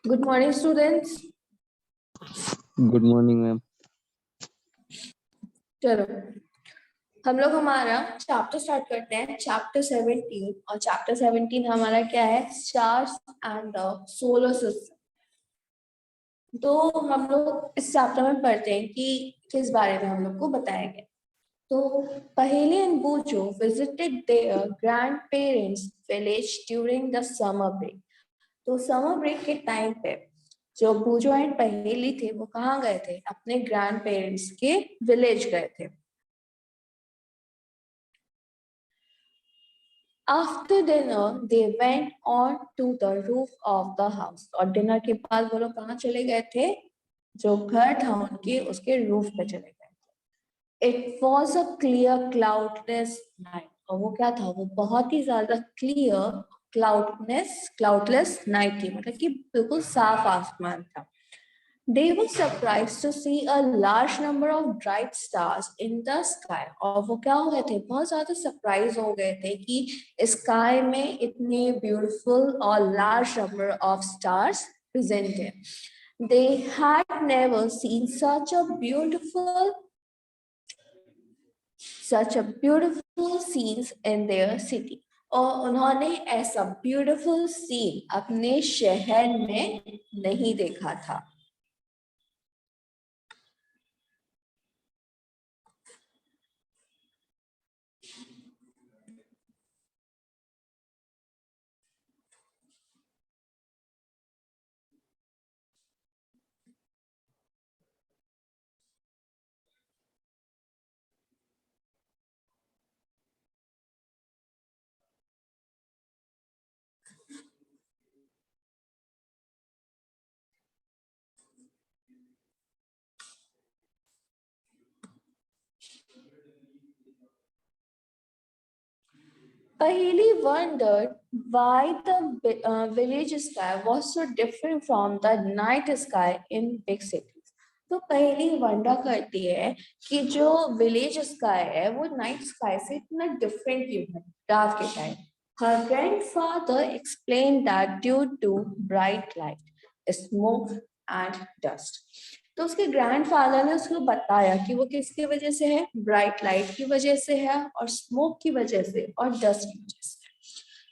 Good morning students. Good morning ma'am. चलो हम लोग हमारा चैप्टर स्टार्ट करते हैं, चैप्टर 17। और चैप्टर 17 हमारा क्या है? Stars and the solar system. तो हम लोग इस चैप्टर में पढ़ते हैं कि किस बारे में हम लोग को बताया गया। तो Paheli and Bucho visited their grandparents village during the summer break. तो समर ब्रेक के टाइम पे जो बूजो एंड पहेली थे वो कहाँ गए थे? अपने ग्रैंड पेरेंट्स के विलेज गए थे। After dinner, they went on to the roof of the house. और डिनर के बाद वो लोग कहाँ चले गए थे? जो घर था उनके, उसके रूफ पे चले गए थे। It was a clear cloudless night. और वो क्या था? वो बहुत ही ज्यादा क्लियर क्लाउडलेस नाइट थी, मतलब कि बिल्कुल साफ आसमान था। They were surprised to see a large number of bright stars in the sky. और वो क्या हो गए थे? बहुत ज्यादा सरप्राइज हो गए थे कि स्काई में इतने ब्यूटीफुल और large number of stars present है। They had never seen such a beautiful scenes in their city. और उन्होंने ऐसा ब्यूटीफुल सीन अपने शहर में नहीं देखा था। Paheli wondered why the village sky was so different from the night sky in big cities. तो पहली वंडर करती है कि जो विलेज स्काई है वो नाइट स्काई से इतना डिफरेंट क्यों है रात के time. Her grandfather explained that due to bright light, smoke and dust. तो उसके ग्रैंडफादर ने उसको बताया कि वो किसकी वजह से है? ब्राइट लाइट की वजह से है, और स्मोक की वजह से, और डस्ट की वजह से।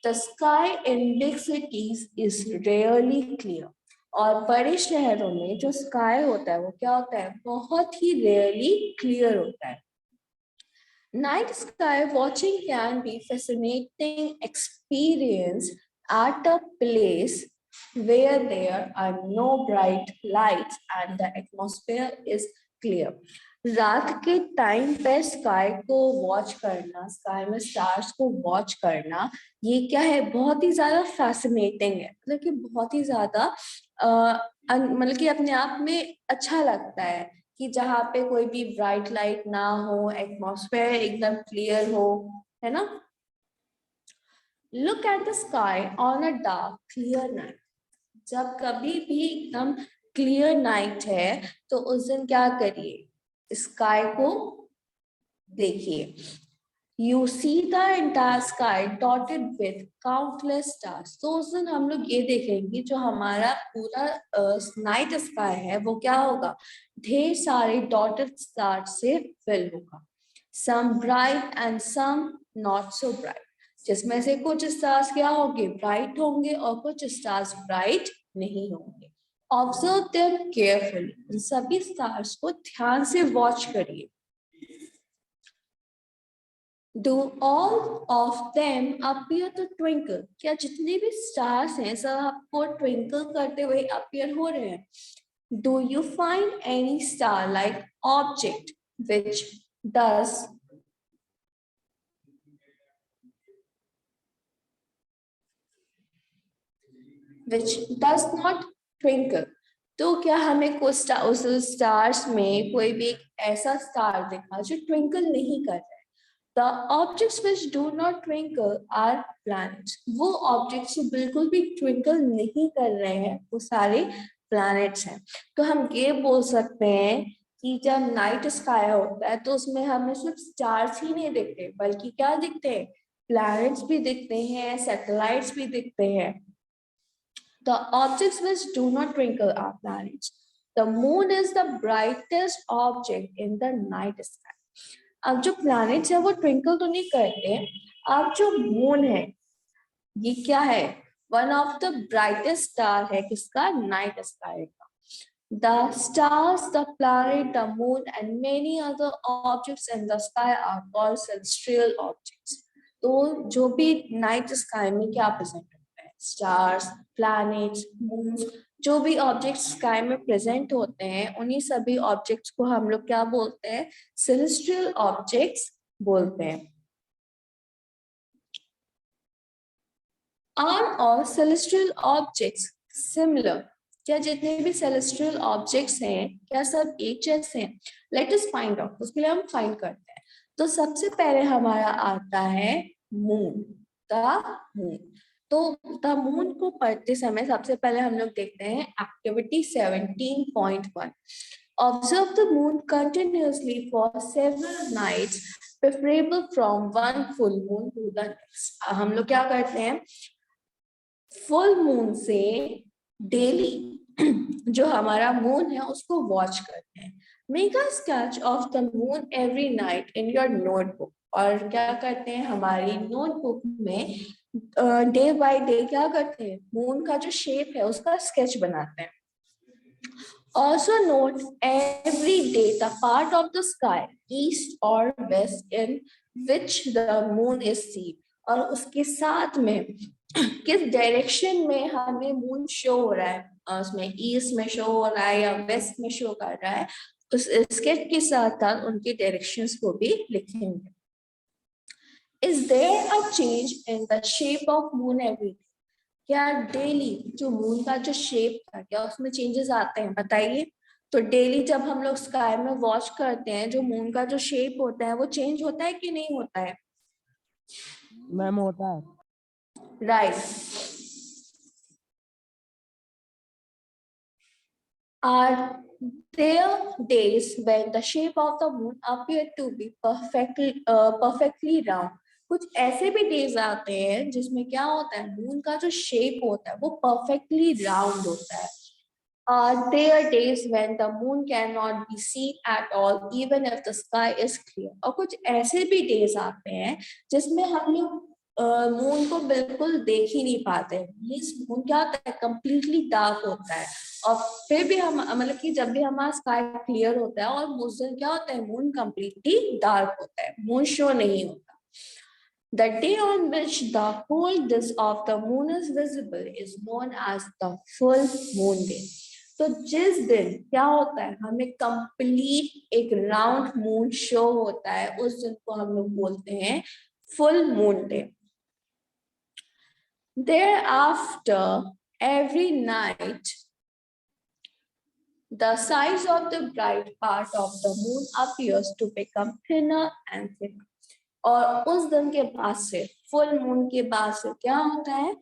The sky in big cities is rarely clear. और बड़े शहरों में जो स्काई होता है वो क्या होता है? बहुत ही रेयरली क्लियर होता है। Night sky watching can be fascinating experience at a place where there are no bright lights and the atmosphere is clear. रात के टाइम पे स्काई को वॉच करना, स्काई में स्टार्स को वॉच करना, ये क्या है? बहुत ही ज्यादा फैसिनेटिंग है, मतलब कि बहुत ही ज्यादा मतलब कि अपने आप में अच्छा लगता है कि जहाँ पे कोई भी ब्राइट लाइट ना हो, एटमॉस्फेयर एकदम क्लियर हो, है ना। Look at the sky on a dark clear night. जब कभी भी एकदम क्लियर नाइट है तो उस दिन क्या करिए? स्काई को देखिए। You see the entire sky dotted with countless stars. तो उस दिन हम लोग ये देखेंगे जो हमारा पूरा नाइट स्काई है वो क्या होगा? ढेर सारे डॉटेड स्टार से फिल होगा। Some bright and some not so bright. जिसमें से कुछ स्टार्स क्या होंगे? ब्राइट होंगे, और कुछ स्टार्स ब्राइट नहीं होंगे। Observe them carefully. इन सभी स्टार्स को ध्यान से वॉच करिए। Do all of them appear to twinkle? क्या जितने भी stars हैं सब आपको twinkle करते हुए appear हो रहे हैं? Do you find any star-like object which does not twinkle? तो क्या हमें कुछ उस स्टार्स में कोई भी ऐसा स्टार दिखा जो ट्विंकल नहीं कर रहा है? The objects which do not twinkle are planets. वो ऑब्जेक्ट्स जो बिल्कुल भी ट्विंकल नहीं कर रहे हैं वो सारे प्लैनेट्स हैं। तो हम ये बोल सकते हैं कि जब नाइट स्काई होता है तो उसमें हमें सिर्फ स्टार्स ही नहीं दिखते, बल्कि क्या दिखते हैं? प्लैनेट्स भी दिखते हैं, सैटेलाइट्स भी दिखते हैं। The objects which do not twinkle are planets. The moon is the brightest object in the night sky. अब जो planets है वो twinkle तो नहीं करते, अब जो moon है ये क्या है, one of the brightest star है किसका, नाइट स्काई का. The stars, the planet, the moon, and many other objects in the sky are called celestial objects. तो जो भी नाइट स्काई में क्या प्रेजेंट होता है, स्टार्स, प्लैनेट्स, मून्स, जो भी ऑब्जेक्ट्स स्काई में प्रेजेंट होते हैं उन्हीं सभी ऑब्जेक्ट्स को हम लोग क्या बोलते हैं, सेलेस्टियल ऑब्जेक्ट्स बोलते हैं. Are all celestial objects similar? क्या जितने भी celestial objects हैं क्या सब एक जैसे हैं? Let us find out. उसके लिए हम find करते हैं. तो सबसे पहले हमारा आता है moon, the moon. तो the moon को पढ़ते समय सबसे पहले हम लोग देखते हैं activity 17.1. Observe the moon continuously for several nights, preferable from one full moon to the next. हम लोग क्या करते हैं, फुल मून से डेली जो हमारा मून है उसको वॉच करते हैं. Make a sketch of the moon every night in your notebook. और क्या करते हैं, हमारी नोटबुक में डे बाय डे क्या करते हैं, मून का जो शेप है उसका स्केच बनाते हैं. Also note every day the part of the sky, east or west, in which the moon is seen. और उसके साथ में किस डायरेक्शन में हमें मून शो हो रहा है, उसमें ईस्ट में शो हो रहा है या वेस्ट में शो कर रहा है, उस स्केच के साथ साथ उनकी डायरेक्शंस को भी लिखेंगे. Is there a change in the shape of moon every day? क्या डेली जो मून का जो शेप था क्या उसमें चेंजेस आते हैं, बताइए. तो डेली जब हम लोग स्काई में वॉच करते हैं जो मून का जो शेप होता है वो चेंज होता है कि नहीं होता है, मैम होता है. Right. Are there days when the shape of the moon appear to be perfectly round? कुछ ऐसे भी डेज आते हैं जिसमें क्या होता है, मून का जो शेप होता है वो परफेक्टली राउंड होता है. Are there days when the moon cannot be seen at all, even if the sky is clear? और कुछ ऐसे भी डेज आते हैं जिसमें हम लोग मून को बिल्कुल देख ही नहीं पाते. मीन्स मून क्या होता है, कंप्लीटली डार्क होता है. और फिर भी हम मतलब कि जब भी हमारा स्काई क्लियर होता है और उस दिन क्या होता है, मून कंप्लीटली डार्क होता है, मून शो नहीं होता. The day on which the whole disk of the moon is visible is known as the full moon day. तो जिस दिन क्या होता है, हमें कंप्लीट एक राउंड मून शो होता है, उस दिन को हम लोग बोलते हैं full moon day. Thereafter, every night, the size of the bright part of the moon appears to become thinner and thinner. और उस दिन के बाद से, फुल मून के बाद से क्या होता है,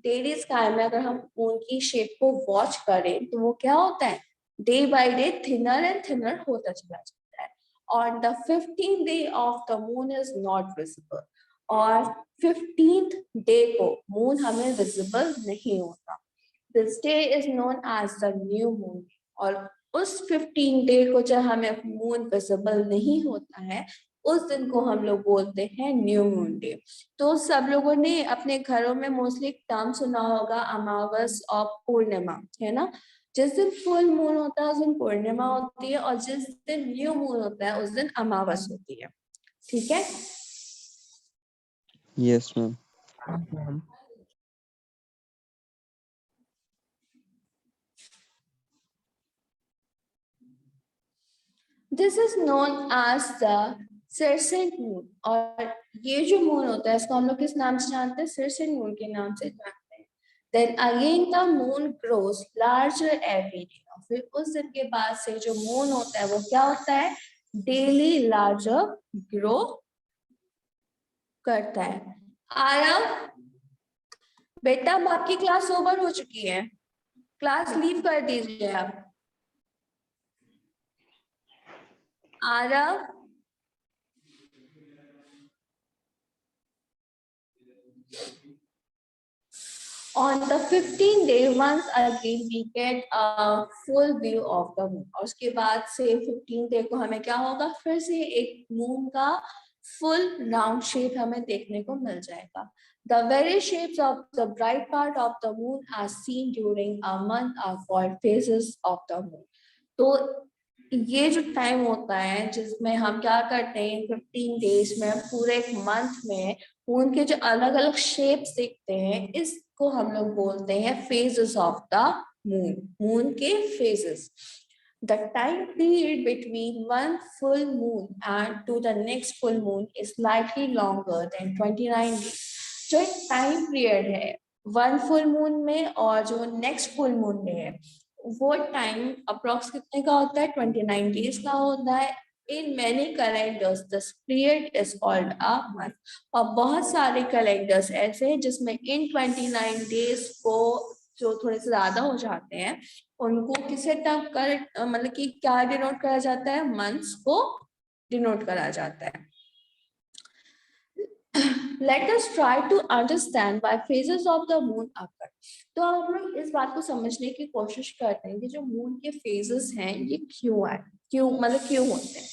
डेली स्काई में अगर हम मून की शेप को वॉच करें तो वो क्या होता है, day by day thinner and thinner होता चला जाता है. On the 15th day of the moon is not visible. और 15th डे को मून हमें विजिबल नहीं होता. This day is known as the new moon. और उस 15 डे को जब हमें मून विजिबल नहीं होता है उस दिन को हम लोग बोलते हैं न्यू मून डे. तो सब लोगों ने अपने घरों में मोस्टली टर्म सुना होगा अमावस और पूर्णिमा, है ना. जिस दिन फुल मून होता है उस दिन पूर्णिमा होती है और जिस दिन न्यू मून होता है उस दिन अमावस होती है. ठीक है. Yes, ma'am. This is known as the Circent moon. और ये जो मून होता है इसको हम लोग किस नाम से जानते हैं, Circent मून के नाम से जानते हैं. Then again the moon grows larger every day. और फिर उस दिन के बाद से जो मून होता है वो क्या होता है, डेली लार्जर ग्रो करता है. आरव बेटा बाकी क्लास ओवर हो चुकी है, क्लास लीव कर दीजिए आप. Aarav On the 15th day, once again we get a full view of the moon. और उसके बाद से 15th day को हमें क्या होगा, फिर से एक मून का full round shape हमें देखने को मिल जाएगा. The various shapes of the bright part of the moon as seen during a month are called phases of the moon. तो ये जो टाइम होता है जिसमें हम क्या करते हैं 15 डेज में, पूरे एक मंथ में मून के जो अलग अलग शेप्स देखते हैं, इसको हम लोग बोलते हैं phases of the moon. Moon के phases. The time period between one full moon and to the next full moon is slightly longer than 29 days. जो एक टाइम पीरियड है वन फुल मून में और जो नेक्स्ट फुल मून में है, वो टाइम अप्रोक्स कितने का होता है, 29 डेज का होता है. In many calendars, this period is called a month. और बहुत सारे कैलेंडर्स ऐसे हैं जिसमें इन 29 डेज को जो थोड़े से ज्यादा हो जाते हैं, उनको किसे टर्म कर मतलब कि क्या डिनोट करा जाता है, मंथ्स को डिनोट करा जाता है. Let us try to understand why phases of the moon occur. तो हम लोग इस बात को समझने की कोशिश करते हैं कि जो मून के फेजेस हैं ये क्यों आए, क्यों मतलब क्यों होते हैं.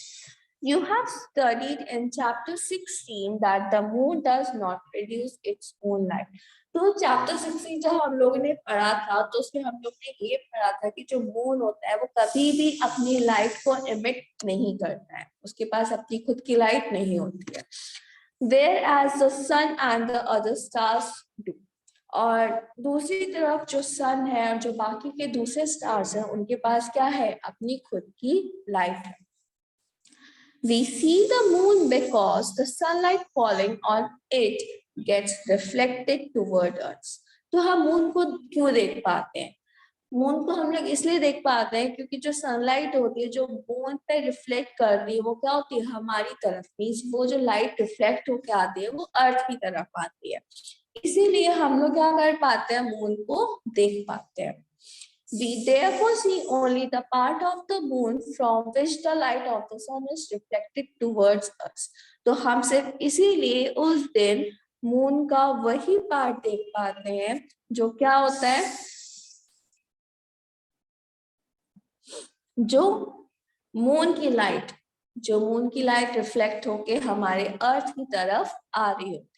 You have studied in chapter 16 that the moon does not produce its own light. तो चैप्टर 16 जब हम लोगों ने पढ़ा था तो उसमें हम लोग ने ये पढ़ा था कि जो मून होता है वो कभी भी अपनी लाइट को एमिट नहीं करता है, उसके पास अपनी खुद की लाइट नहीं होती है. Whereas the sun and the other stars do. और दूसरी तरफ जो सन है और जो बाकी के दूसरे स्टार्स हैं उनके पास क्या है, अपनी खुद की लाइट है. We see the moon because the sunlight falling on it gets reflected toward us. तो हम मून को क्यों देख पाते हैं, मून को हम लोग इसलिए देख पाते हैं क्योंकि जो सनलाइट होती है जो मून पे रिफ्लेक्ट कर रही है वो क्या होती है, हमारी तरफ. मींस वो जो लाइट रिफ्लेक्ट होकर आती है वो अर्थ की तरफ आती है, इसीलिए हम लोग क्या कर पाते हैं, मून को देख पाते हैं. We therefore see only the part of the moon from which the light of the sun is reflected towards us. तो हम सिर्फ इसीलिए उस दिन मून का वही पार्ट देख पाते हैं जो क्या होता है, जो मून की लाइट रिफ्लेक्ट होके हमारे अर्थ की तरफ आ रही होती है.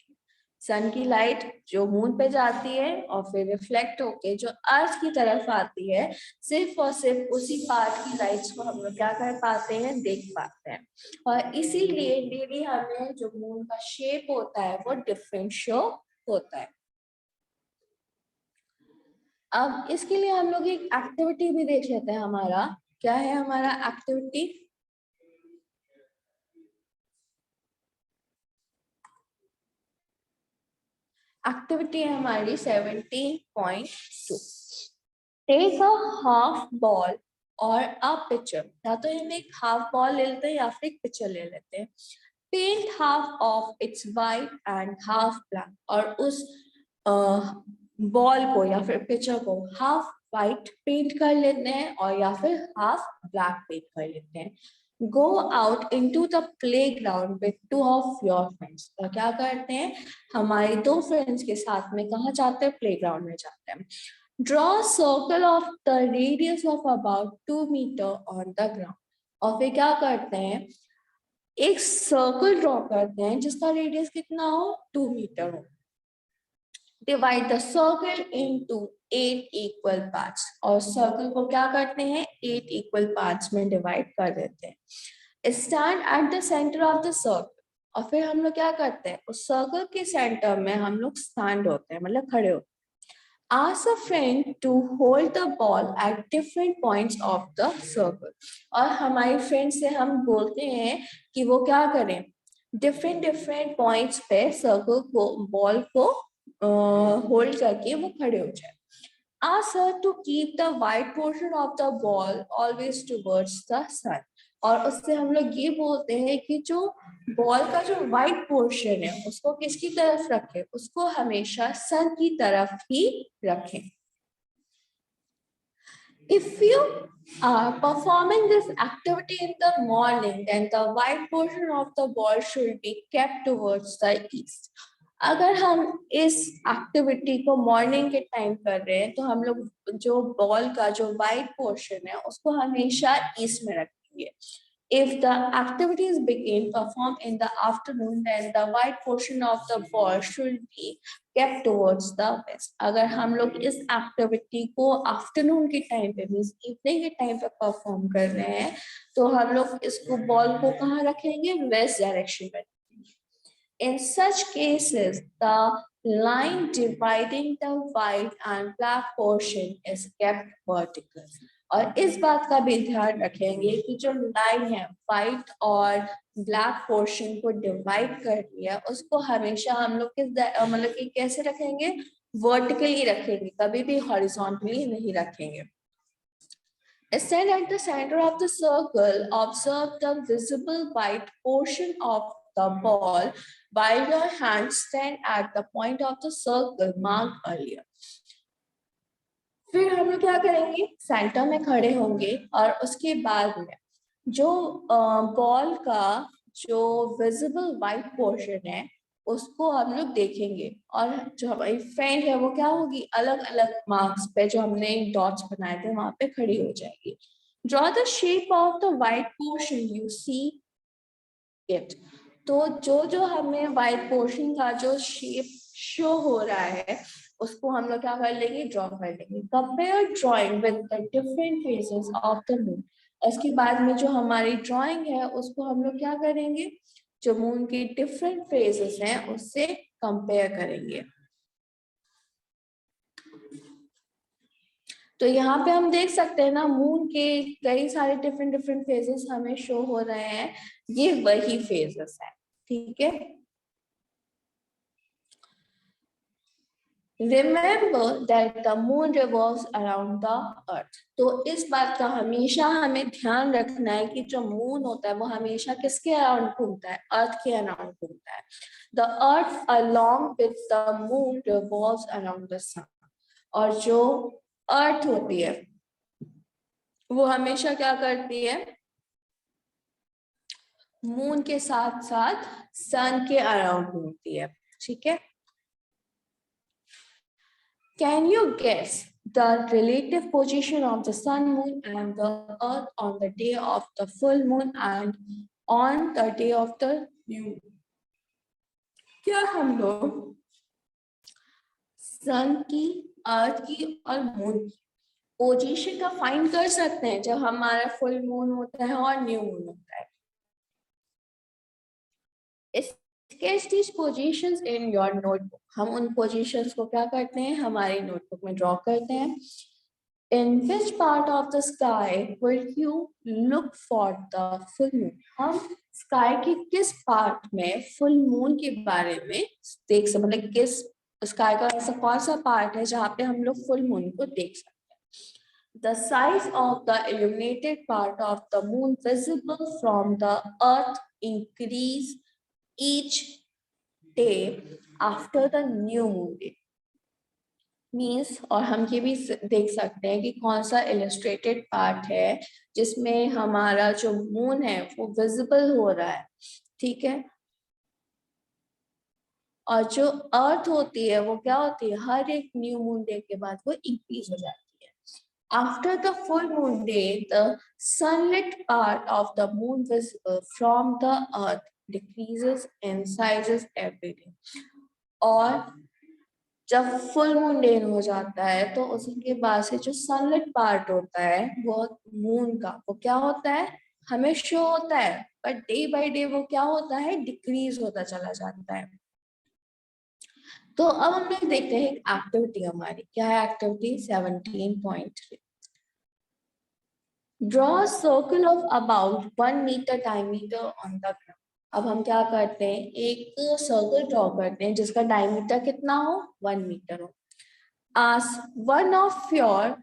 सन की लाइट जो मून पे जाती है और फिर रिफ्लेक्ट होके जो अर्थ की तरफ आती है, सिर्फ और सिर्फ उसी पार्ट की लाइट्स को हम लोग क्या कर पाते हैं, देख पाते हैं. और इसीलिए डेली हमें जो मून का शेप होता है वो डिफरेंट शो होता है. अब इसके लिए हम लोग एक एक्टिविटी भी देख लेते हैं. हमारा क्या है, हमारा एक्टिविटी है हमारी 17.2. टेक अ हाफ बॉल और अ पिक्चर. या तो हम एक हाफ बॉल ले लेते हैं या फिर एक पिक्चर ले लेते हैं. Paint half of its white and half black. और उस बॉल को या फिर पिक्चर को हाफ वाइट पेंट कर लेते हैं और या फिर हाफ ब्लैक पेंट कर लेते हैं. Go out into the playground with two of your friends. और क्या करते हैं, हमारे दो फ्रेंड्स के साथ में कहाँ जाते हैं, प्लेग्राउंड में जाते हैं. Draw a circle of the radius of about 2 meter on the ground. और फिर क्या करते हैं, एक सर्कल ड्रॉ करते हैं जिसका रेडियस कितना हो, 2 मीटर हो. Divide the circle into 8 equal parts. और सर्कल को क्या करते हैं, 8 equal parts में डिवाइड कर देते हैं. Stand at the center of the circle. और फिर हम लोग क्या करते हैं, उस सर्कल के सेंटर में हम लोग स्टैंड होते हैं, मतलब खड़े होते हैं. Ask a friend to hold the ball at different points of the circle. और हमारे फ्रेंड से हम बोलते हैं कि वो क्या करें, डिफरेंट पॉइंट्स पे सर्कल को, बॉल को होल्ड करके वो खड़े हो जाए. Ask her to keep the white portion of the ball always towards the sun. और उससे हम लोग ये बोलते हैं कि जो बॉल का जो व्हाइट पोर्शन है उसको किसकी तरफ रखें, उसको हमेशा सन की तरफ ही रखें. If you are performing this activity in the morning, then the white portion of the ball should be kept towards the east. अगर हम इस एक्टिविटी को मॉर्निंग के टाइम कर रहे हैं तो हम लोग जो बॉल का जो वाइट पोर्शन है उसको हमेशा ईस्ट में रखेंगे. If the activities begin performed in the afternoon, then the white portion of the ball should be kept towards the west. अगर हम लोग इस एक्टिविटी को आफ्टरनून के टाइम पे मीन्स इवनिंग के टाइम पे परफॉर्म कर रहे हैं तो हम लोग इसको बॉल को कहाँ रखेंगे? वेस्ट डायरेक्शन में. In such cases, the line dividing the white and black portion is kept vertical. और इस बात का भी ध्यान रखेंगे कि जो लाइन है व्हाइट और ब्लैक पोर्शन को डिवाइड कर दिया उसको हमेशा हम लोग किस मतलब कि कैसे रखेंगे? वर्टिकली रखेंगे, कभी भी हॉरिजॉन्टली नहीं रखेंगे. Stand at the center of the circle. Observe the visible white portion of the ball while your hands stand at the point of the circle marked earlier. फिर हम लोग क्या करेंगे? सेंटर में खड़े होंगे और उसके बाद में जो बॉल का जो विजिबल वाइट पोर्शन है उसको हम लोग देखेंगे और जो हमारी फ्रेंड है वो क्या होगी? अलग अलग मार्क्स पे जो हमने डॉट्स बनाए थे वहां पे खड़ी हो जाएगी. Draw the shape of the white portion you see it. तो जो हमें white portion का जो shape शो हो रहा है उसको हम लोग क्या कर लेंगे? ड्रॉ कर लेंगे. Compare drawing with the different phases of the moon. उसके बाद में जो हमारी ड्राइंग है उसको हम लोग क्या करेंगे? जो मून के डिफरेंट फेजेस हैं उससे कंपेयर करेंगे. तो यहाँ पे हम देख सकते हैं ना मून के कई सारे डिफरेंट फेजेस हमें शो हो रहे हैं. ये वही फेजेस है. ठीक है. Remember that the moon revolves around the earth. तो इस बात का हमेशा हमें ध्यान रखना है कि जो मून होता है वो हमेशा किसके अराउंड घूमता है? अर्थ के अराउंड घूमता है. The earth along with the moon revolves around the sun. और जो अर्थ होती है वो हमेशा क्या करती है? मून के साथ साथ सन के अराउंड घूमती है. ठीक है. Can you guess the relative position of the sun, moon, and the earth on the day of the full moon and on the day of the new moon? क्या हम लोग सन की, अर्थ की और मून की पोजीशन का फाइंड कर सकते हैं जब हमारा फुल मून होता है और न्यू मून होता है? Sketch these positions in your notebook. हम उन positions को क्या करते हैं? हमारी notebook में draw करते हैं. In which part of the sky will you look for the full moon? हम sky के किस part में full moon के बारे में देख सकते, मतलब किस sky का ऐसा कौन सा part है जहाँ पे हम लोग full moon को देख सकते हैं? The size of the illuminated part of the moon visible from the earth increase each day after the new moon day. Means और हम ये भी देख सकते हैं कि कौन सा illustrated part है जिसमें हमारा जो मून है वो visible हो रहा है. ठीक है. और जो अर्थ होती है वो क्या होती है? हर एक न्यू मून डे के बाद वो इंक्रीज हो जाती है. After the full moon day, the sunlit part of the moon visible from the earth decreases in sizes every day. और जब फुल मून डे हो जाता है तो उसके बाद से जो सनलिट पार्ट होता है वो मून का वो क्या होता है? हमें शो होता है, पर डे बाय डे वो क्या होता है? डिक्रीज होता चला जाता है. तो अब हम लोग देखते हैं एक्टिविटी हमारी क्या है. Activity 17.3. Draw a circle of about 1 meter diameter on the ground. अब हम क्या करते हैं? एक सर्कल ड्रॉ करते हैं जिसका डायमीटर कितना हो? 1 मीटर हो. Ask one of your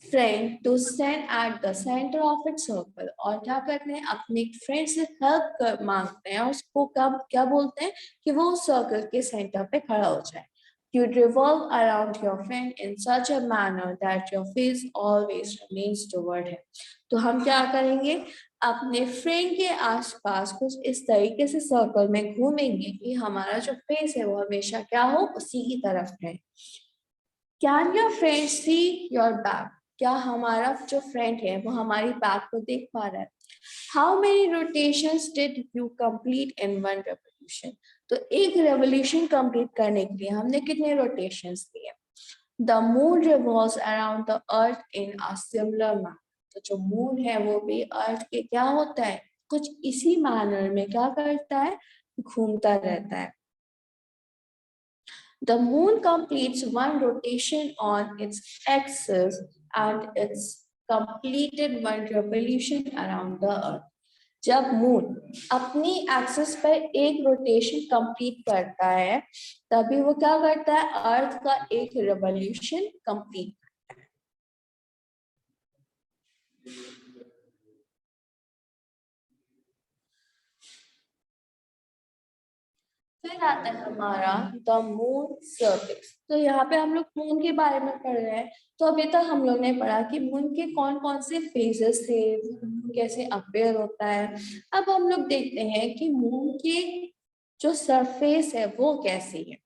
friend to stand at the center of its circle. और क्या करते हैं? अपने फ्रेंड से हेल्प मांगते हैं. उसको क्या बोलते हैं? कि वो सर्कल के सेंटर पे खड़ा हो जाए. You revolve around your friend in such a manner that your face always remains toward him. तो हम क्या करेंगे? अपने फ्रेंड के आसपास कुछ इस तरीके से सर्कल में घूमेंगे कि हमारा जो फेस है वो हमेशा क्या हो, उसी की तरफ रहे। Can your friend see your back? क्या हमारा जो फ्रेंड है वो हमारी बैक को देख पा रहा है? How many rotations did you complete in one revolution? तो एक रेवोल्यूशन कंप्लीट करने के लिए हमने कितने रोटेशंस लिए? The moon revolves around the earth in a similar manner. तो जो मून है वो भी अर्थ के क्या होता है, कुछ इसी मैनर में क्या करता है, घूमता रहता है। The moon completes one rotation on its axis and it's completed one revolution around the earth. जब मून अपनी एक्सिस पर एक रोटेशन कंप्लीट करता है तभी वो क्या करता है, अर्थ का एक रेवोल्यूशन कंप्लीट। फिर आता है हमारा द मून सर्फेस। तो यहाँ पे हम लोग मून के बारे में पढ़ रहे हैं। तो अभी तक हम लोग ने पढ़ा कि मून के कौन कौन से फेजेस थे, मून कैसे अपीयर होता है। अब हम लोग देखते हैं कि मून की जो सरफेस है वो कैसी है।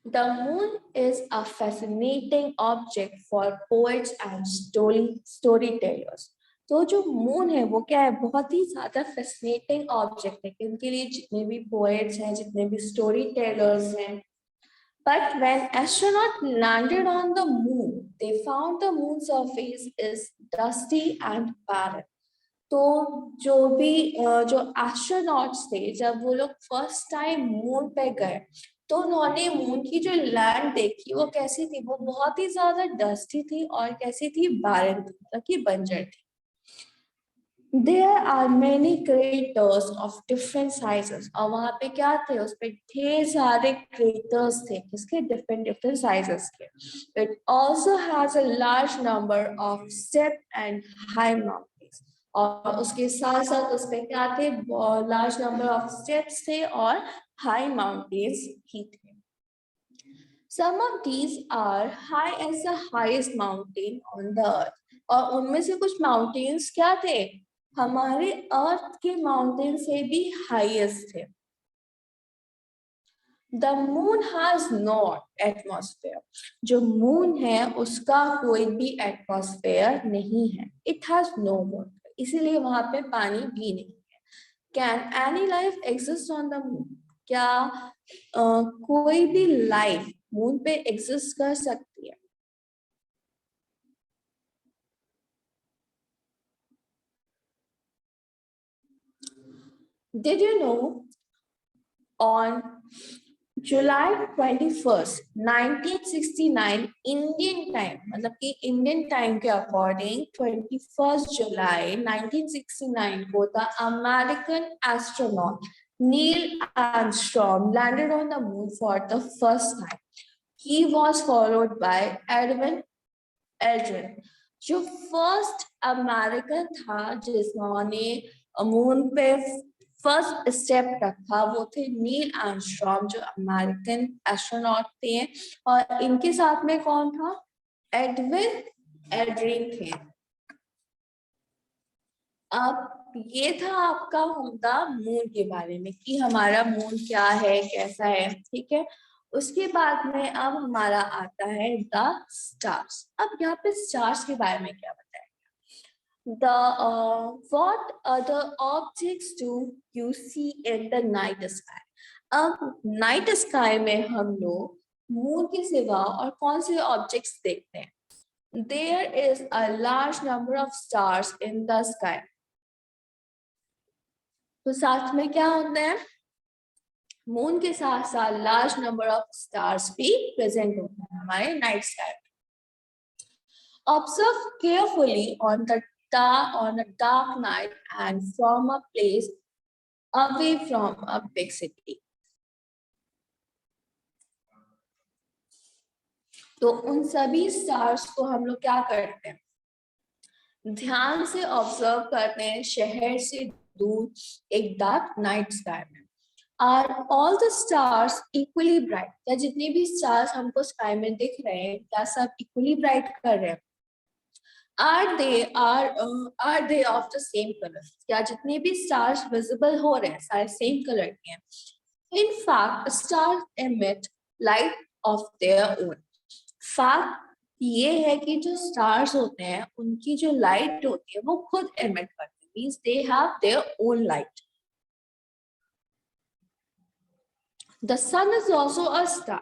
The moon is a fascinating object for poets and storytellers. तो जो मून है वो क्या है, बहुत ही ज्यादा फैसिनेटिंग ऑब्जेक्ट है इनके लिए, जितने भी पोएट्स हैं, जितने भी स्टोरी टेलर्स हैं। But when astronauts landed on the moon, they found the moon surface is dusty and barren. तो जो भी जो एस्ट्रोनॉट्स थे, जब वो लोग फर्स्ट टाइम मून पे गए तो उन्होंने मून की जो लैंड देखी वो कैसी थी, वो बहुत ही ज्यादा डस्टी थी और कैसी थी, बारन थी, मतलब कि बंजर थी। There are many craters of different sizes. और वहां पे क्या थे, उस पे ढेर सारे craters थे, किसके, different sizes के। It also has a large number of steep and high mountains. और उसके साथ साथ उस पे क्या थे, large number of steps थे और high mountains भी थे। Some of these are high as the highest mountain on the earth. और उनमें से कुछ mountains क्या थे, हमारे अर्थ के माउंटेन से भी हाईएस्ट है। The moon has no atmosphere. जो मून है उसका कोई भी एटमॉस्फेयर नहीं है। It has no water. इसीलिए वहां पे पानी भी नहीं है। Can any life exist on the moon? क्या कोई भी लाइफ मून पे एग्जिस्ट कर सकती है? Did you know on July 21st, 1969 Indian time, मतलब कि इंडियन टाइम के अकॉर्डिंग 21st जुलाई 1969 को the American astronaut Neil Armstrong landed on the moon for the first time. He was followed by Edwin Aldrin, जो first American था जिसने moon पे first step रखा, वो थे नील आर्मस्ट्रॉन्ग, जो अमेरिकन एस्ट्रोनॉट थे। और इनके साथ में कौन था, एडविन एल्ड्रिन थे। अब ये था आपका होगा मून के बारे में कि हमारा मून क्या है, कैसा है, ठीक है। उसके बाद में अब हमारा आता है द स्टार्स। अब यहाँ पे स्टार्स के बारे में क्या बताया, what other objects do you see in the night sky? अब नाइट स्काई में हम लोग मून के सिवा और कौन से ऑब्जेक्ट्स देखते हैं? There is a large number of stars in the sky. तो साथ में क्या होता है, मून के साथ साथ लार्ज नंबर ऑफ स्टार्स भी प्रेजेंट होते हैं हमारे नाइट स्काई में। Observe carefully on a dark night and from a place away from a big city. तो उन सभी स्टार्स को हम लोग क्या करते हैं, ध्यान से ऑब्जर्व करते हैं शहर से दूर एक डार्क नाइट स्काई में। Are all the stars equally bright? क्या जितने भी स्टार्स हमको स्काई में दिख रहे हैं क्या सब इक्वली ब्राइट कर रहे हैं? are they of the same color? क्या जितने भी stars visible हो रहे हैं सारे same color के हैं? In fact, stars emit light of their own. Fact ये है कि जो stars होते हैं उनकी जो light होती है वो खुद emit करते हैं, means they have their own light. The sun is also a star.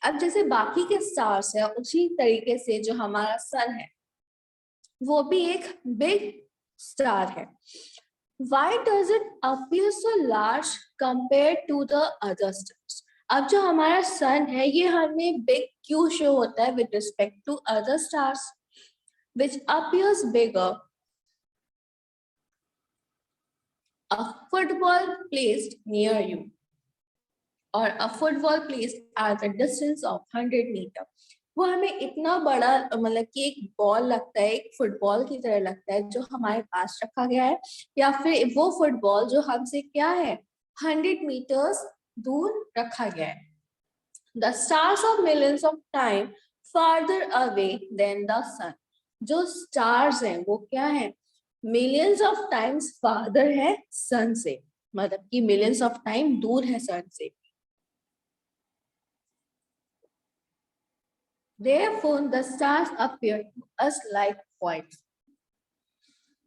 अब जैसे बाकी के stars है उसी तरीके से जो हमारा sun है वो भी एक big star है. Why does it appear so large compared to the other stars? अब जो हमारा sun है ये हमें big क्यों show होता है with respect to other stars which appears bigger? A football placed near you or a football placed at a distance of 100 meter. वो हमें इतना बड़ा मतलब कि एक बॉल लगता है, एक फुटबॉल की तरह लगता है जो हमारे पास रखा गया है, या फिर वो फुटबॉल जो हमसे क्या है 100 meters दूर रखा गया है. The stars are millions of times farther away than the sun. जो stars हैं वो क्या है millions of times farther है sun से, मतलब कि millions of time दूर है sun से. Therefore, the stars appear to us like points.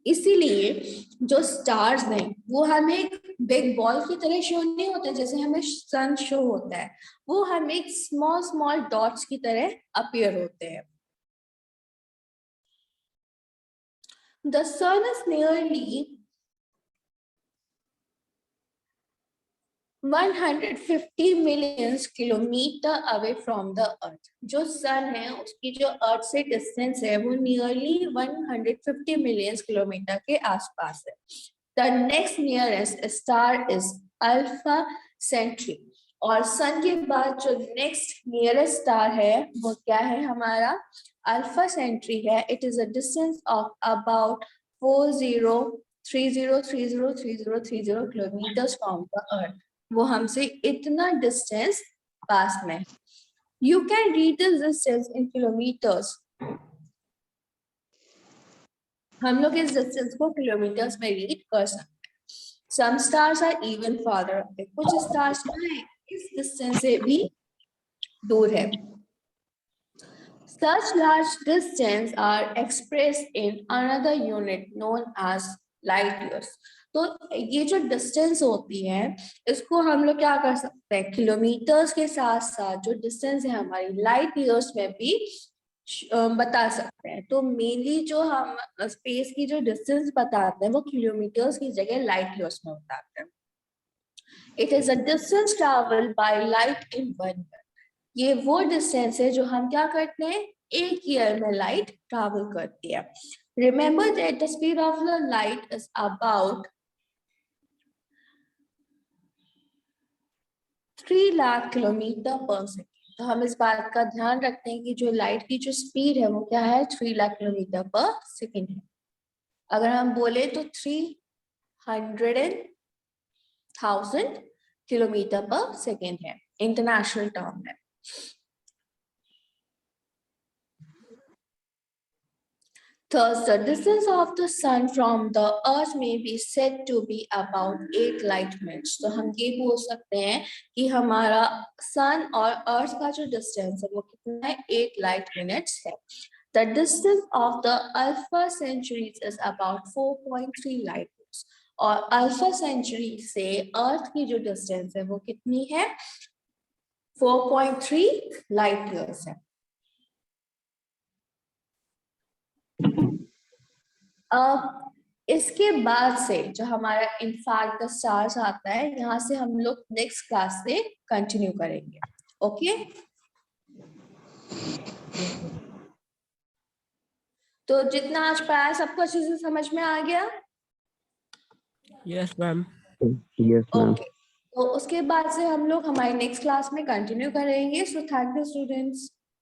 इसीलिए जो stars हैं वो हमें एक big ball की तरह शो नहीं होते जैसे हमें sun शो होता है, वो हमें एक small dots की तरह appear होते हैं. The sun is nearly 150 million kilometer away from the earth. जो sun है उसकी जो earth से distance है वो nearly 150 million kilometer के आसपास है. The next nearest star is Alpha Centauri. और sun के बाद जो next nearest star है वो क्या है हमारा Alpha Centauri है. It is a distance of about 4030303030 kilometers from the earth. वो हमसे इतना डिस्टेंस पास में. You can read this distance in kilometers. हम लोग इस डिस्टेंस को किलोमीटर्स में रीड कर सकते हैं. Some stars are even farther away. कुछ स्टार्स इस डिस्टेंस से भी दूर है. Such large distance are expressed in another unit known as light years. तो ये जो डिस्टेंस होती है इसको हम लोग क्या कर सकते हैं किलोमीटर्स के साथ साथ जो डिस्टेंस है हमारी लाइट ईयर्स में भी बता सकते हैं. तो मेनली जो हम स्पेस की जो डिस्टेंस बताते हैं वो किलोमीटर्स की जगह लाइट ईयर्स में बताते हैं. It is a distance travelled by light in 1 year. ये वो डिस्टेंस है जो हम क्या करते हैं एक ईयर में लाइट ट्रैवल करती है. Remember that the speed of the light is about 3 lakh kilometre पर सेकेंड. तो हम इस बात का ध्यान रखते हैं कि जो लाइट की जो स्पीड है वो क्या है 3 लाख किलोमीटर पर सेकेंड है. अगर हम बोले तो 300,000 किलोमीटर पर सेकेंड है इंटरनेशनल टर्म में. Thus, the distance of the sun from the earth may be said to be about 8 light minutes. तो हम ये बोल सकते हैं कि हमारा sun और earth का जो distance है वो कितना है 8 light minutes है. The distance of the Alpha Centauri is about 4.3 light minutes. और Alpha Centauri से earth की जो distance है वो कितनी है 4.3 light years है. इसके बाद से जो हमारा इनफैक्ट द स्टार्स आता है यहाँ से हम लोग नेक्स्ट क्लास से कंटिन्यू करेंगे. ओके तो जितना आज पढ़ाया सबको अच्छे से समझ में आ गया. Yes ma'am. Yes, ma'am. Okay तो उसके बाद से हम लोग हमारे नेक्स्ट क्लास में कंटिन्यू करेंगे. So thank you students.